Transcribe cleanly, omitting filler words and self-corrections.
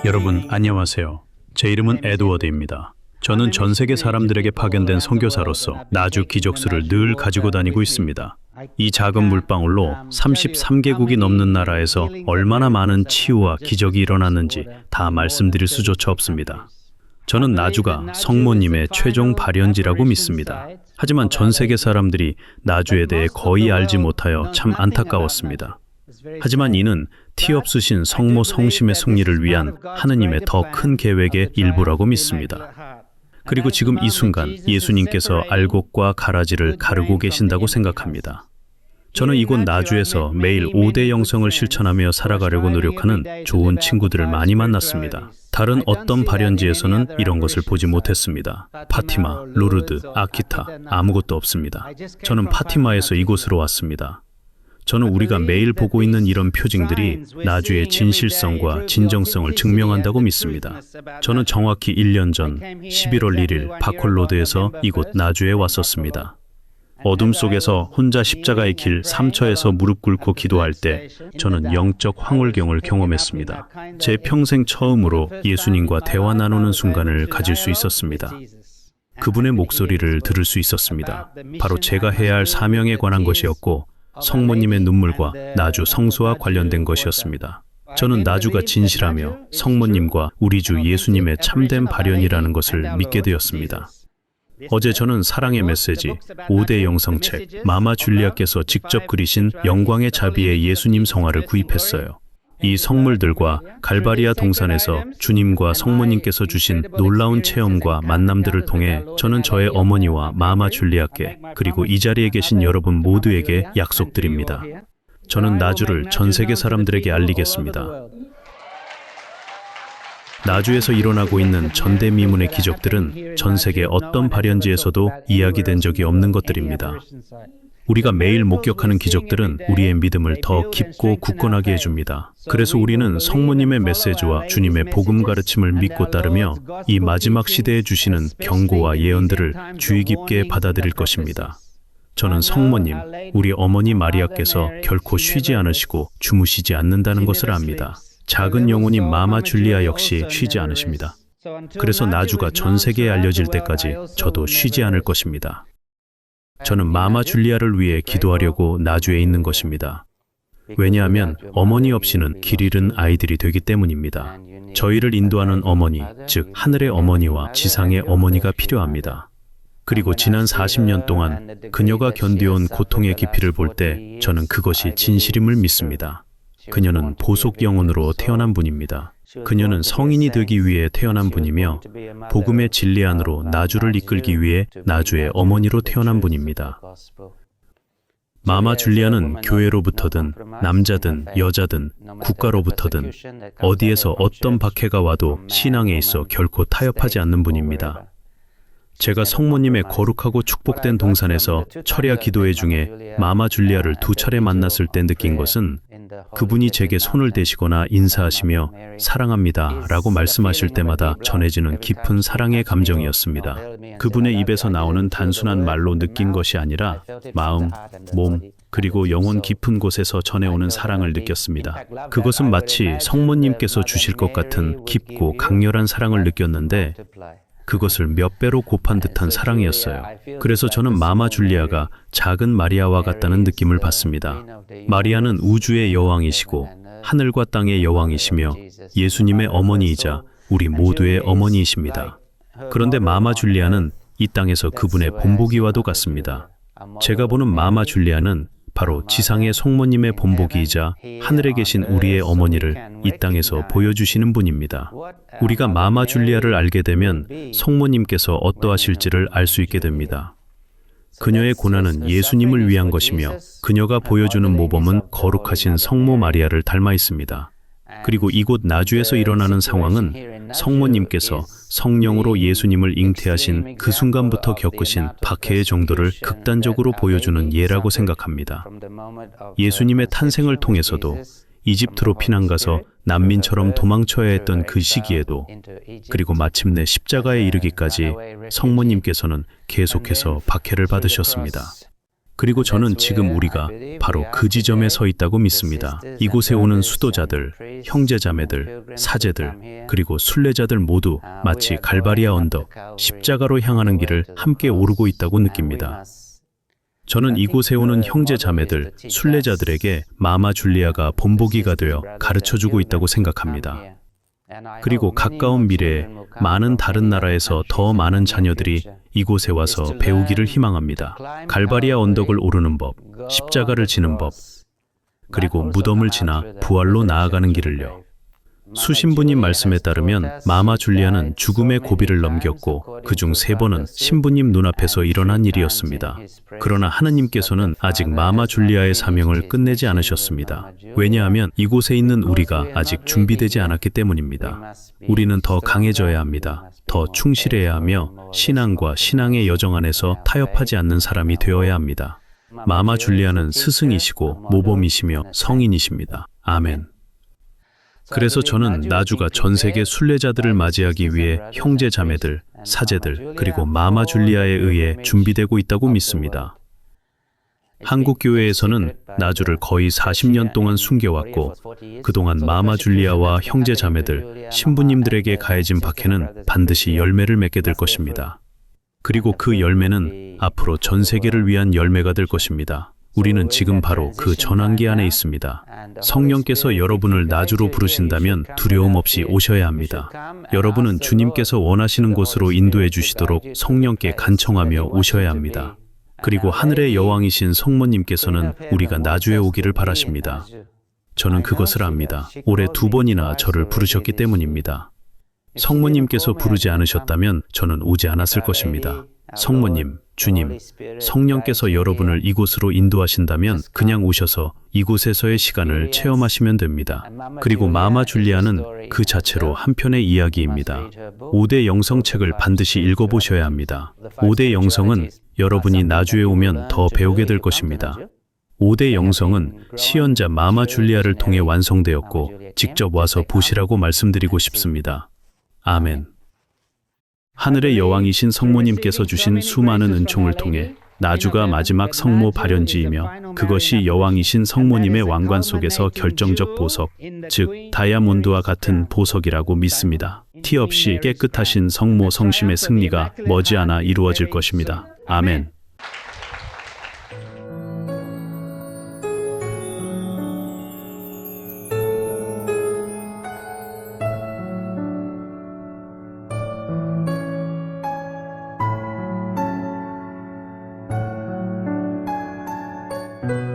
여러분 안녕하세요. 제 이름은 에드워드입니다. 저는 전 세계 사람들에게 파견된 선교사로서 나주 기적수를 늘 가지고 다니고 있습니다. 이 작은 물방울로 33개국이 넘는 나라에서 얼마나 많은 치유와 기적이 일어났는지 다 말씀드릴 수조차 없습니다. 저는 나주가 성모님의 최종 발현지라고 믿습니다. 하지만 전 세계 사람들이 나주에 대해 거의 알지 못하여 참 안타까웠습니다. 하지만 이는 티 없으신 성모 성심의 승리를 위한 하느님의 더 큰 계획의 일부라고 믿습니다. 그리고 지금 이 순간 예수님께서 알곡과 가라지를 가르고 계신다고 생각합니다. 저는 이곳 나주에서 매일 5대 영성을 실천하며 살아가려고 노력하는 좋은 친구들을 많이 만났습니다. 다른 어떤 발현지에서는 이런 것을 보지 못했습니다. 파티마, 루르드, 아키타, 아무것도 없습니다. 저는 파티마에서 이곳으로 왔습니다. 저는 우리가 매일 보고 있는 이런 표징들이 나주의 진실성과 진정성을 증명한다고 믿습니다. 저는 정확히 1년 전 11월 1일 바콜로드에서 이곳 나주에 왔었습니다. 어둠 속에서 혼자 십자가의 길 3처에서 무릎 꿇고 기도할 때 저는 영적 황홀경을 경험했습니다. 제 평생 처음으로 예수님과 대화 나누는 순간을 가질 수 있었습니다. 그분의 목소리를 들을 수 있었습니다. 바로 제가 해야 할 사명에 관한 것이었고 성모님의 눈물과 나주 성소와 관련된 것이었습니다. 저는 나주가 진실하며 성모님과 우리 주 예수님의 참된 발현이라는 것을 믿게 되었습니다. 어제 저는 사랑의 메시지 5대 영성책 마마 줄리아께서 직접 그리신 영광의 자비의 예수님 성화를 구입했어요. 이 성물들과 갈바리아 동산에서 주님과 성모님께서 주신 놀라운 체험과 만남들을 통해 저는 저의 어머니와 마마 줄리아께 그리고 이 자리에 계신 여러분 모두에게 약속드립니다. 저는 나주를 전 세계 사람들에게 알리겠습니다. 나주에서 일어나고 있는 전대미문의 기적들은 전 세계 어떤 발현지에서도 이야기된 적이 없는 것들입니다. 우리가 매일 목격하는 기적들은 우리의 믿음을 더 깊고 굳건하게 해줍니다. 그래서 우리는 성모님의 메시지와 주님의 복음 가르침을 믿고 따르며 이 마지막 시대에 주시는 경고와 예언들을 주의 깊게 받아들일 것입니다. 저는 성모님, 우리 어머니 마리아께서 결코 쉬지 않으시고 주무시지 않는다는 것을 압니다. 작은 영혼인 마마 줄리아 역시 쉬지 않으십니다. 그래서 나주가 전 세계에 알려질 때까지 저도 쉬지 않을 것입니다. 저는 마마 줄리아를 위해 기도하려고 나주에 있는 것입니다. 왜냐하면 어머니 없이는 길 잃은 아이들이 되기 때문입니다. 저희를 인도하는 어머니, 즉 하늘의 어머니와 지상의 어머니가 필요합니다. 그리고 지난 40년 동안 그녀가 견디온 고통의 깊이를 볼 때 저는 그것이 진실임을 믿습니다. 그녀는 보속 영혼으로 태어난 분입니다. 그녀는 성인이 되기 위해 태어난 분이며 복음의 진리 안으로 나주를 이끌기 위해 나주의 어머니로 태어난 분입니다. 마마 줄리아는 교회로부터든 남자든 여자든 국가로부터든 어디에서 어떤 박해가 와도 신앙에 있어 결코 타협하지 않는 분입니다. 제가 성모님의 거룩하고 축복된 동산에서 철야 기도회 중에 마마 줄리아를 2차례 만났을 때 느낀 것은 그분이 제게 손을 대시거나 인사하시며 사랑합니다 라고 말씀하실 때마다 전해지는 깊은 사랑의 감정이었습니다. 그분의 입에서 나오는 단순한 말로 느낀 것이 아니라 마음, 몸, 그리고 영혼 깊은 곳에서 전해오는 사랑을 느꼈습니다. 그것은 마치 성모님께서 주실 것 같은 깊고 강렬한 사랑을 느꼈는데 그것을 몇 배로 곱한 듯한 사랑이었어요. 그래서 저는 마마 줄리아가 작은 마리아와 같다는 느낌을 받습니다. 마리아는 우주의 여왕이시고 하늘과 땅의 여왕이시며 예수님의 어머니이자 우리 모두의 어머니이십니다. 그런데 마마 줄리아는 이 땅에서 그분의 본보기와도 같습니다. 제가 보는 마마 줄리아는 바로 지상의 성모님의 본보기이자 하늘에 계신 우리의 어머니를 이 땅에서 보여주시는 분입니다. 우리가 마마 줄리아를 알게 되면 성모님께서 어떠하실지를 알 수 있게 됩니다. 그녀의 고난은 예수님을 위한 것이며 그녀가 보여주는 모범은 거룩하신 성모 마리아를 닮아 있습니다. 그리고 이곳 나주에서 일어나는 상황은 성모님께서 성령으로 예수님을 잉태하신 그 순간부터 겪으신 박해의 정도를 극단적으로 보여주는 예라고 생각합니다. 예수님의 탄생을 통해서도 이집트로 피난가서 난민처럼 도망쳐야 했던 그 시기에도 그리고 마침내 십자가에 이르기까지 성모님께서는 계속해서 박해를 받으셨습니다. 그리고 저는 지금 우리가 바로 그 지점에 서 있다고 믿습니다. 이곳에 오는 수도자들, 형제자매들, 사제들, 그리고 순례자들 모두 마치 갈바리아 언덕, 십자가로 향하는 길을 함께 오르고 있다고 느낍니다. 저는 이곳에 오는 형제자매들, 순례자들에게 마마 줄리아가 본보기가 되어 가르쳐주고 있다고 생각합니다. 그리고 가까운 미래에 많은 다른 나라에서 더 많은 자녀들이 이곳에 와서 배우기를 희망합니다. 갈바리아 언덕을 오르는 법, 십자가를 지는 법, 그리고 무덤을 지나 부활로 나아가는 길을요. 수신부님 말씀에 따르면 마마 줄리아는 죽음의 고비를 넘겼고 그중 3번은 신부님 눈앞에서 일어난 일이었습니다. 그러나 하느님께서는 아직 마마 줄리아의 사명을 끝내지 않으셨습니다. 왜냐하면 이곳에 있는 우리가 아직 준비되지 않았기 때문입니다. 우리는 더 강해져야 합니다. 더 충실해야 하며 신앙과 신앙의 여정 안에서 타협하지 않는 사람이 되어야 합니다. 마마 줄리아는 스승이시고 모범이시며 성인이십니다. 아멘. 그래서 저는 나주가 전 세계 순례자들을 맞이하기 위해 형제 자매들, 사제들, 그리고 마마 줄리아에 의해 준비되고 있다고 믿습니다. 한국 교회에서는 나주를 거의 40년 동안 숨겨왔고 그동안 마마 줄리아와 형제 자매들, 신부님들에게 가해진 박해는 반드시 열매를 맺게 될 것입니다. 그리고 그 열매는 앞으로 전 세계를 위한 열매가 될 것입니다. 우리는 지금 바로 그 전환기 안에 있습니다. 성령께서 여러분을 나주로 부르신다면 두려움 없이 오셔야 합니다. 여러분은 주님께서 원하시는 곳으로 인도해 주시도록 성령께 간청하며 오셔야 합니다. 그리고 하늘의 여왕이신 성모님께서는 우리가 나주에 오기를 바라십니다. 저는 그것을 압니다. 올해 2번이나 저를 부르셨기 때문입니다. 성모님께서 부르지 않으셨다면 저는 오지 않았을 것입니다. 성모님, 주님, 성령께서 여러분을 이곳으로 인도하신다면 그냥 오셔서 이곳에서의 시간을 체험하시면 됩니다. 그리고 마마 줄리아는 그 자체로 한 편의 이야기입니다. 5대 영성책을 반드시 읽어보셔야 합니다. 5대 영성은 여러분이 나주에 오면 더 배우게 될 것입니다. 5대 영성은 시연자 마마 줄리아를 통해 완성되었고 직접 와서 보시라고 말씀드리고 싶습니다. 아멘. 하늘의 여왕이신 성모님께서 주신 수많은 은총을 통해 나주가 마지막 성모 발현지이며 그것이 여왕이신 성모님의 왕관 속에서 결정적 보석, 즉 다이아몬드와 같은 보석이라고 믿습니다. 티 없이 깨끗하신 성모 성심의 승리가 머지않아 이루어질 것입니다. 아멘. you.